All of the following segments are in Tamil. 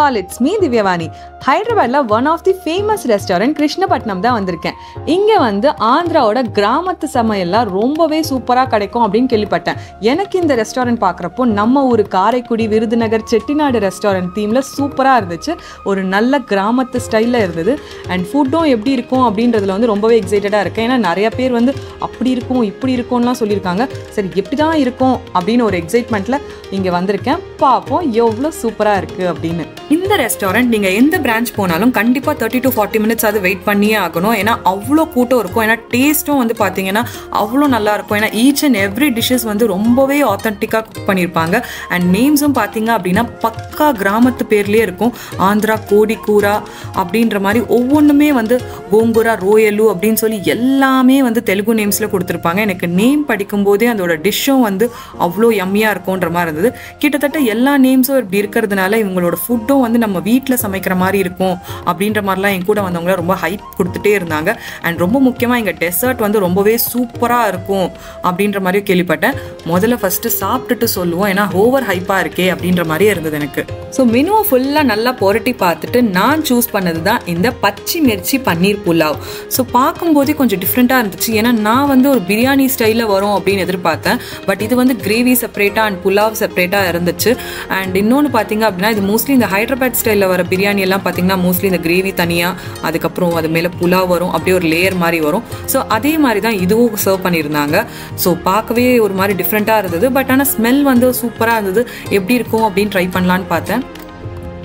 all, it's me Divyavani. Hyderabad la one of the famous restaurant Krishnapatnam da vandiruken. Inge vandu Andhra oda gramathu samayella rombave super ah kadaikum appdin kellipatten. Enakku indha restaurant paakrappo namma oru Karaikudi Virudhunagar Chettinadu restaurant theme la super ah irundhuchu. Oru nalla gramathu style la irundhudu and food eppdi irukum அப்படின்றதுல வந்து ரொம்பவே எக்ஸைட்டடா இருக்கேன். ஏன்னா நிறைய பேர் வந்து அப்படி இருக்கும் இப்படி இருக்கும்லாம் சொல்லியிருக்காங்க. சரி எப்படி தான் இருக்கும் அப்படின்னு ஒரு எக்ஸைட்மெண்ட்ல இங்கே வந்திருக்கேன். பார்ப்போம் எவ்வளோ சூப்பராக இருக்குது அப்படின்னு. இந்த ரெஸ்டாரண்ட் நீங்கள் எந்த பிரான்ச் போனாலும் கண்டிப்பாக 30 to 40 minutes அது வெயிட் பண்ணியே ஆகணும். ஏன்னா அவ்வளோ கூட்டம் இருக்கும். ஏன்னா டேஸ்ட்டும் வந்து பார்த்தீங்கன்னா அவ்வளோ நல்லா இருக்கும். ஏன்னா ஈச் அண்ட் எவ்ரி டிஷ்ஷஸ் வந்து ரொம்பவே ஆத்தென்டிக்காக குக் பண்ணியிருப்பாங்க. அண்ட் நேம்ஸும் பார்த்தீங்க அப்படின்னா பக்கா கிராமத்து பேர்லேயே இருக்கும். ஆந்திரா கோடிக்கூரா அப்படின்ற மாதிரி ஒவ்வொன்றுமே வந்து கோங்குரா ரோயலு அப்படின்னு சொல்லி எல்லாமே வந்து தெலுங்கு நேம்ஸில் கொடுத்துருப்பாங்க. எனக்கு நேம் படிக்கும் போதே அதோட டிஷ்ஷும் வந்து அவ்வளோ யம்மியாக இருக்கும்ன்ற மாதிரி இருந்தது. கிட்டத்தட்ட எல்லா நேம்ஸும் இப்படி இருக்கிறதுனால இவங்களோட ஃபுட்டும் வந்து நம்ம வீட்டில் சமைக்கிற மாதிரி இருக்கும் அப்படின்ற மாதிரிலாம் என் கூட வந்தவங்கள ரொம்ப ஹைப் கொடுத்துட்டே இருந்தாங்க. அண்ட் ரொம்ப முக்கியமாக எங்கள் டெசர்ட் வந்து ரொம்பவே சூப்பராக இருக்கும் அப்படின்ற மாதிரியும் கேள்விப்பட்டேன். முதல்ல ஃபஸ்ட்டு சாப்பிட்டுட்டு சொல்லுவோம், ஏன்னா ஓவர் ஹைப்பாக இருக்கே அப்படின்ற மாதிரியே இருந்தது எனக்கு. ஸோ மெனுவை ஃபுல்லாக நல்லா புரட்டி பார்த்துட்டு நான் சூஸ் பண்ணது தான் இந்த பச்சை மிர்ச்சி பன்னீர் புலாவ். ஸோ பார்க்கும்போதே கொஞ்சம் டிஃப்ரெண்ட்டாக இருந்துச்சு. ஏன்னா நான் வந்து ஒரு பிரியாணி ஸ்டைலில் வரும் அப்படின்னு எதிர்பார்த்தேன். பட் இது வந்து கிரேவி செப்பரேட்டாக அண்ட் புலாவ் செப்பரேட்டாக இருந்துச்சு. அண்ட் இன்னொன்று பார்த்தீங்க அப்படின்னா இது மோஸ்ட்லி இந்த ஹைதராபாத் ஸ்டைலில் வர பிரியாணி எல்லாம் பார்த்தீங்கன்னா மோஸ்ட்லி இந்த கிரேவி தனியாக, அதுக்கப்புறம் அது மேலே புலாவ் வரும், அப்படியே ஒரு லேயர் மாதிரி வரும். ஸோ அதே மாதிரி தான் இதுவும் சர்வ் பண்ணியிருந்தாங்க. ஸோ பார்க்கவே ஒரு மாதிரி டிஃப்ரெண்ட்டாக இருந்தது. பட் ஆனால் ஸ்மெல் வந்து சூப்பராக இருந்தது. எப்படி இருக்கும் அப்படின்னு ட்ரை பண்ணலான்னு பார்த்தேன்.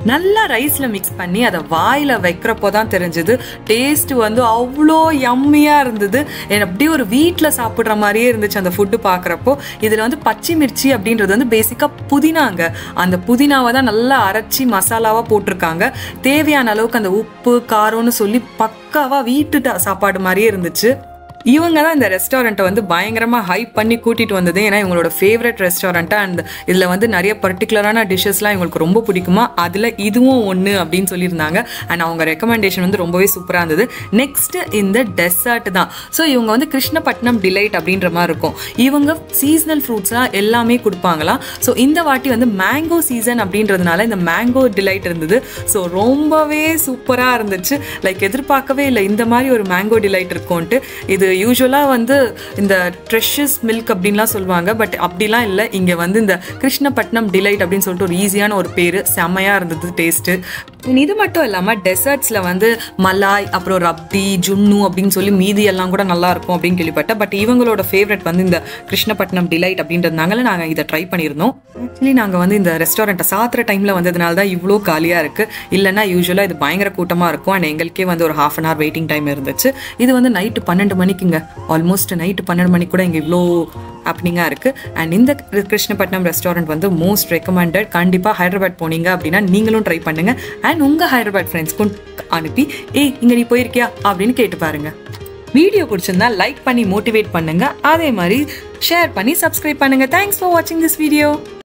நல்லா ரைஸில் மிக்ஸ் பண்ணி அதை வாயில் வைக்கிறப்போ தான் தெரிஞ்சது டேஸ்ட் வந்து அவ்வளோ யம்மியாக இருந்தது. அப்படியே ஒரு வீட்டில் சாப்பிட்ற மாதிரியே இருந்துச்சு அந்த ஃபுட்டு பார்க்குறப்போ. இதில் வந்து பச்சை மிர்ச்சி அப்படின்றது வந்து பேசிக்காக புதினாங்க. அந்த புதினாவை தான் நல்லா அரைச்சி மசாலாவாக போட்டிருக்காங்க. தேவையான அளவுக்கு அந்த உப்பு காரம்னு சொல்லி பக்காவாக வீட்டு சாப்பாடு மாதிரியே இருந்துச்சு. இவங்க தான் இந்த ரெஸ்டாரண்ட்டை வந்து பயங்கரமாக ஹைப் பண்ணி கூட்டிகிட்டு வந்தது. ஏன்னா இவங்களோட ஃபேவரட் ரெஸ்டாரண்ட்டாக அண்ட் இதில் வந்து நிறைய பர்டிகுலரான டிஷ்ஷஸ்லாம் இவங்களுக்கு ரொம்ப பிடிக்குமா, அதில் இதுவும் ஒன்று அப்படின்னு சொல்லியிருந்தாங்க. அண்ட் அவங்க ரெக்கமெண்டேஷன் வந்து ரொம்பவே சூப்பராக இருந்தது. நெக்ஸ்ட்டு இந்த டெசர்ட் தான். ஸோ இவங்க வந்து கிருஷ்ணபட்னம் டிலைட் அப்படின்ற மாதிரி இருக்கும். இவங்க சீசனல் ஃப்ரூட்ஸ்லாம் எல்லாமே கொடுப்பாங்களாம். ஸோ இந்த வாட்டி வந்து மேங்கோ சீசன் அப்படின்றதுனால இந்த மேங்கோ டிலைட் இருந்தது. ஸோ ரொம்பவே சூப்பராக இருந்துச்சு. லைக் எதிர்பார்க்கவே இல்லை இந்த மாதிரி ஒரு மேங்கோ டிலைட் இருக்கும்ன்ட்டு. இது யூஸ்வலாக வந்து இந்த ட்ரெஷஸ் மில்க் அப்படின்லாம் சொல்லுவாங்க. பட் அப்படிலாம் இல்லை. இங்கே வந்து இந்த கிருஷ்ணபட்னம் டிலைட் அப்படின்னு சொல்லிட்டு ஒரு ஈஸியான ஒரு பேர், செம்மையாக இருந்தது டேஸ்ட்டு. இது மட்டும் இல்லாமல் டெசர்ட்ஸில் வந்து மலாய், அப்புறம் ரப்டி, ஜுன்னு அப்படின்னு சொல்லி மீதி எல்லாம் கூட நல்லா இருக்கும் அப்படின்னு கேள்விப்பட்டேன். பட் இவங்களோட ஃபேவரட் வந்து இந்த கிருஷ்ணபட்னம் டிலைட் அப்படின்றதுனால நாங்கள் இதை ட்ரை பண்ணியிருந்தோம். ஆக்சுவலி நாங்கள் வந்து இந்த ரெஸ்டாரண்ட்டை சாத்துற டைமில் வந்ததுனால தான் இவ்வளோ காலியாக இருக்குது. இல்லைன்னா யூஸ்வலாக இது பயங்கர கூட்டமாக இருக்கும். அண்ட் எங்களுக்கே வந்து ஒரு 1/2 hour வெயிட்டிங் டைம் இருந்துச்சு. இது வந்து நைட்டு 12 மணிக்குங்க. ஆல்மோஸ்ட் நைட்டு 12 மணிக்கு கூட இங்கே இவ்வளோ ஹாப்பனிங்காக இருக்குது. அண்ட் இந்த கிருஷ்ணபட்னம் ரெஸ்டாரண்ட் வந்து மோஸ்ட் ரெக்கமெண்டட். கண்டிப்பாக ஹைதராபாத் போனீங்க அப்படின்னா நீங்களும் ட்ரை பண்ணுங்கள். அண்ட் உங்கள் ஹைதராபாத் ஃப்ரெண்ட்ஸ்க்கும் அனுப்பி இங்கே நீ போயிருக்கியா அப்படின்னு கேட்டு பாருங்கள். வீடியோ பிடிச்சிருந்தா லைக் பண்ணி மோட்டிவேட் பண்ணுங்கள். அதே மாதிரி ஷேர் பண்ணி சப்ஸ்கிரைப் பண்ணுங்கள். தேங்க்ஸ் ஃபார் வாட்சிங் திஸ் வீடியோ.